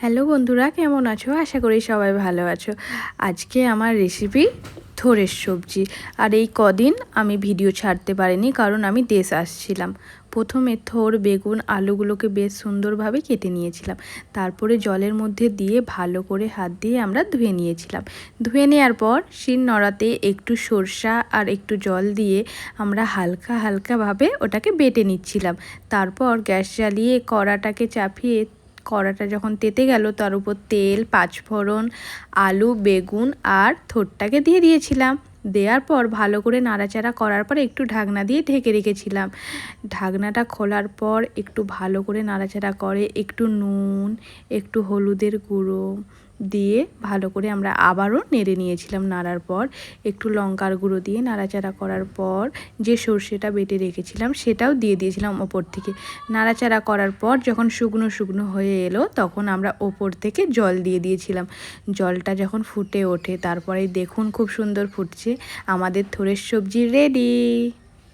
Hello বন্ধুরা, কেমন আছো? আশা করি সবাই ভালো আছো। আজকে আমার রেসিপি থোড়ের সবজি। আর এই কদিন আমি ভিডিও ছাড়তে পারিনি, কারণ আমি দেশ আসছিলাম। প্রথমে থোর, বেগুন, আলুগুলোকে বেশ সুন্দরভাবে কেটে নিয়েছিলাম। তারপরে জলের মধ্যে দিয়ে ভালো করে হাত দিয়ে আমরা ধুয়ে নিয়েছিলাম। ধুয়ে নেওয়ার পর শিল নোড়াতে একটু সরষা আর একটু জল দিয়ে আমরা হালকা হালকাভাবে ওটাকে বেটে নিচ্ছিলাম। তারপর গ্যাস জ্বালিয়ে কড়াটাকে চাপিয়ে, কড়াটা যখন তেতে গেল তার উপর তেল, পাঁচফোড়ন, আলু, বেগুন আর থোরটাকে দিয়ে দিয়েছিলাম। দেওয়ার পর ভালো করে নাড়াচাড়া করার পর একটু ঢাকনা দিয়ে ঢেকে রেখেছিলাম। ঢাকনাটা খোলার পর একটু ভালো করে নাড়াচাড়া করে একটু নুন, একটু হলুদের গুঁড়ো দিয়ে ভালো করে আমরা আবারও নেড়ে নিয়েছিলাম। নাড়ার পর একটু লঙ্কার গুঁড়ো দিয়ে নাড়াচাড়া করার পর যে সর্ষেটা বেটে রেখেছিলাম সেটাও দিয়ে দিয়েছিলাম ওপর থেকে। নাড়াচাড়া করার পর যখন শুকনো শুকনো হয়ে এলো তখন আমরা ওপর থেকে জল দিয়ে দিয়েছিলাম। জলটা যখন ফুটে ওঠে তারপরে দেখুন খুব সুন্দর ফুটছে, আমাদের থোড়ের সবজি রেডি।